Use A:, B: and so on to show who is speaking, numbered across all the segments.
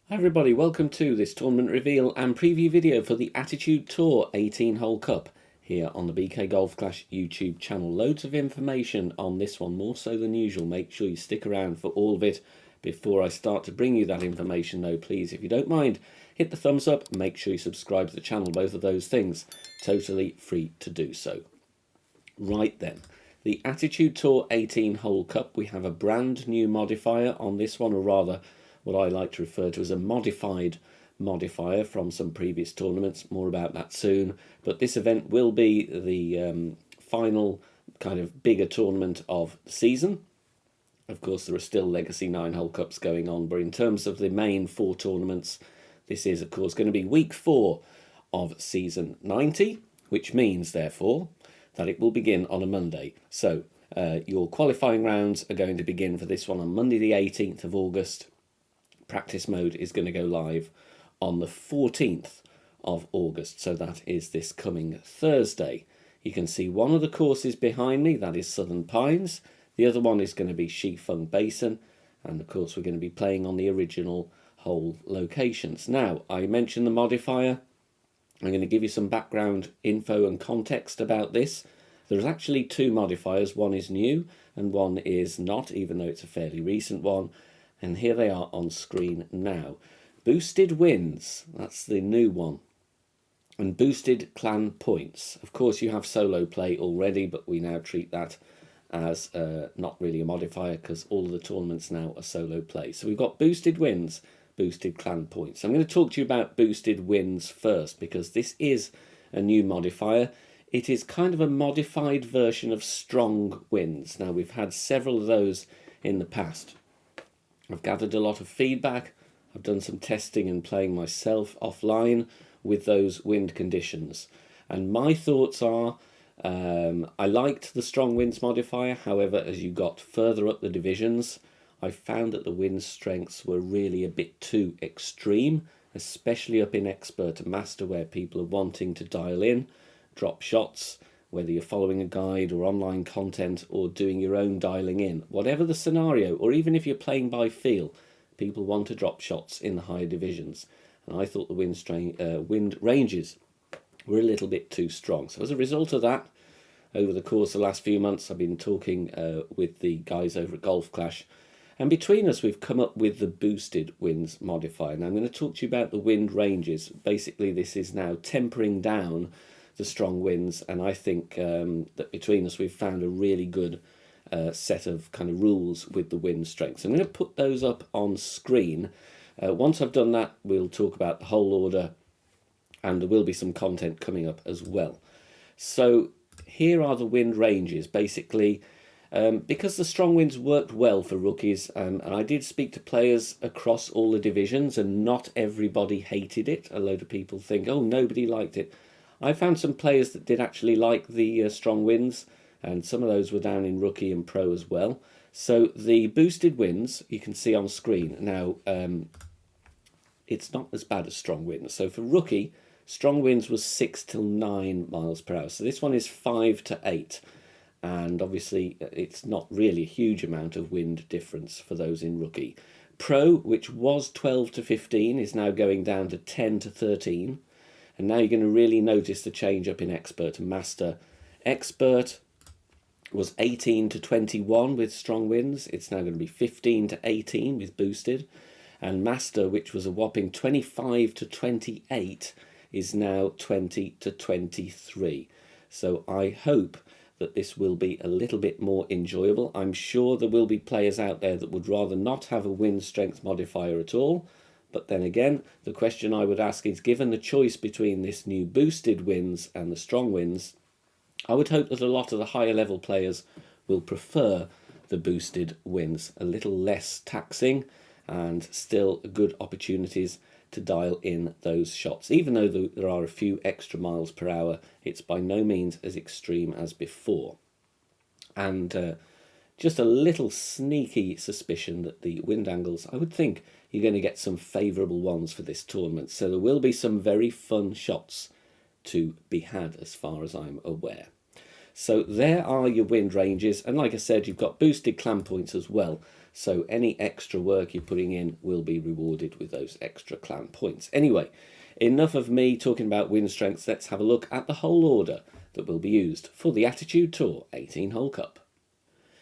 A: Hi everybody, welcome to this tournament reveal and preview video for the Attitude Tour 18-hole cup here on the BK Golf Clash YouTube channel. Loads of information on this one, more so than usual. Make sure you stick around for all of it. Before I start to bring you that information though, please, if you don't mind, hit the thumbs up, make sure you subscribe to the channel, both of those things, totally free to do so. Right then, the Attitude Tour 18-hole cup, we have a brand new modifier on this one, or rather what I like to refer to as a modified modifier from some previous tournaments. More about that soon. But this event will be the final kind of bigger tournament of the season. Of course, there are still Legacy 9-hole cups going on, but in terms of the main 4 tournaments, this is, of course, going to be week 4 of season 90, which means, therefore, that it will begin on a Monday. So your qualifying rounds are going to begin for this one on Monday the 18th of August. Practice mode is going to go live on the 14th of August, so that is this coming Thursday. You can see one of the courses behind me, that is Southern Pines. The other one is going to be Shifeng Basin, and of course we're going to be playing on the original hole locations. Now, I mentioned the modifier. I'm going to give you some background info and context about this. There's actually 2 modifiers. One is new and one is not, even though it's a fairly recent one. And here they are on screen now. Boosted wins, that's the new one. And boosted clan points. Of course, you have solo play already, but we now treat that as not really a modifier because all of the tournaments now are solo play. So we've got boosted wins, boosted clan points. I'm going to talk to you about boosted wins first because this is a new modifier. It is kind of a modified version of strong wins. Now, we've had several of those in the past. I've gathered a lot of feedback. I've done some testing and playing myself offline with those wind conditions. And my thoughts are, I liked the strong winds modifier. However, as you got further up the divisions, I found that the wind strengths were really a bit too extreme, especially up in expert and master where people are wanting to dial in, drop shots, whether you're following a guide or online content or doing your own dialing in. Whatever the scenario, or even if you're playing by feel, people want to drop shots in the higher divisions. And I thought the wind ranges were a little bit too strong. So as a result of that, over the course of the last few months, I've been talking with the guys over at Golf Clash. And between us, we've come up with the boosted winds modifier. And I'm going to talk to you about the wind ranges. Basically, this is now tempering down the strong winds, and I think that between us we've found a really good set of kind of rules with the wind strengths. I'm going to put those up on screen. Once I've done that, we'll talk about the whole order, and there will be some content coming up as well. So here are the wind ranges. Basically, because the strong winds worked well for rookies, and I did speak to players across all the divisions, and not everybody hated it. A load of people think, oh, nobody liked it. I found some players that did actually like the strong winds, and some of those were down in rookie and pro as well. So the boosted winds you can see on screen. Now, it's not as bad as strong winds. So for rookie, strong winds was 6 to 9 miles per hour. So this one is 5 to 8. And obviously, it's not really a huge amount of wind difference for those in rookie. Pro, which was 12 to 15, is now going down to 10 to 13. And now you're going to really notice the change up in expert and master. Expert was 18 to 21 with strong winds. It's now going to be 15 to 18 with boosted. And master, which was a whopping 25 to 28, is now 20 to 23. So I hope that this will be a little bit more enjoyable. I'm sure there will be players out there that would rather not have a wind strength modifier at all. But then again, the question I would ask is, given the choice between this new boosted winds and the strong winds, I would hope that a lot of the higher level players will prefer the boosted winds. A little less taxing and still good opportunities to dial in those shots. Even though there are a few extra miles per hour, it's by no means as extreme as before. And just a little sneaky suspicion that the wind angles, I would think you're going to get some favourable ones for this tournament. So there will be some very fun shots to be had as far as I'm aware. So there are your wind ranges. And like I said, you've got boosted clan points as well. so any extra work you're putting in will be rewarded with those extra clan points. Anyway, enough of me talking about wind strengths. Let's have a look at the whole order that will be used for the Attitude Tour 18-hole cup.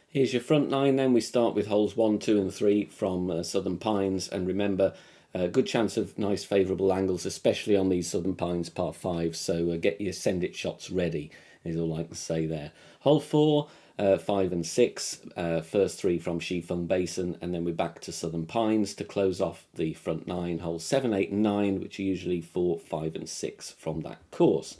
A: Here's your front nine then. We start with holes 1, 2 and 3 from Southern Pines, and remember, a good chance of nice favourable angles, especially on these Southern Pines par 5s, so get your send it shots ready is all I can say there. Hole 4, 5 and 6, first 3 from Shifeng Basin, and then we're back to Southern Pines to close off the front 9, holes 7, 8 and 9, which are usually 4, 5 and 6 from that course.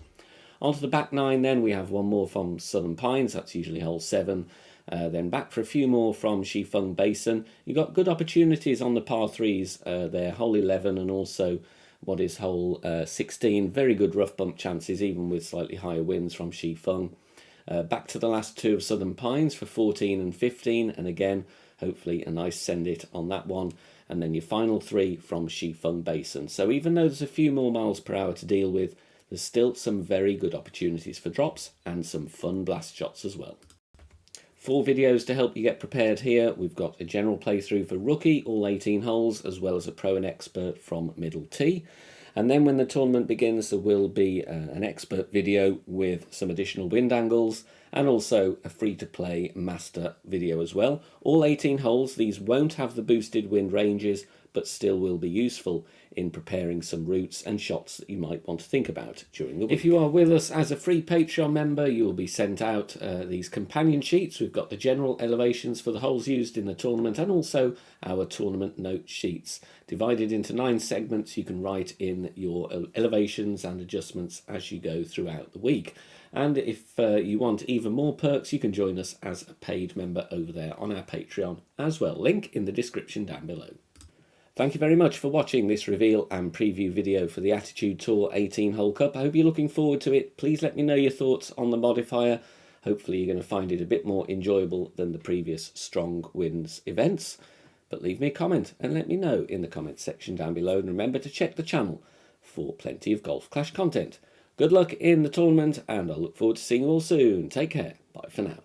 A: Onto the back 9 then, we have one more from Southern Pines, that's usually hole 7, then back for a few more from Shifeng Basin. You've got good opportunities on the par 3s there, hole 11 and also what is hole 16. Very good rough bump chances, even with slightly higher winds from Shifeng. Back to the last 2 of Southern Pines for 14 and 15, and again, hopefully a nice send it on that one. And then your final 3 from Shifeng Basin. So even though there's a few more miles per hour to deal with, there's still some very good opportunities for drops and some fun blast shots as well. 4 videos to help you get prepared here. We've got a general playthrough for rookie, all 18 holes, as well as a pro and expert from middle tee. And then when the tournament begins, there will be an expert video with some additional wind angles and also a free-to-play master video as well. All 18 holes, these won't have the boosted wind ranges, but still will be useful in preparing some routes and shots that you might want to think about during the week. If you are with us as a free Patreon member, you will be sent out these companion sheets. We've got the general elevations for the holes used in the tournament and also our tournament note sheets. Divided into 9 segments, you can write in your elevations and adjustments as you go throughout the week. And if you want even more perks, you can join us as a paid member over there on our Patreon as well. Link in the description down below. Thank you very much for watching this reveal and preview video for the Attitude Tour 18-hole cup. I hope you're looking forward to it. Please let me know your thoughts on the modifier. Hopefully you're going to find it a bit more enjoyable than the previous strong winds events. But leave me a comment and let me know in the comments section down below. And remember to check the channel for plenty of Golf Clash content. Good luck in the tournament, and I look forward to seeing you all soon. Take care. Bye for now.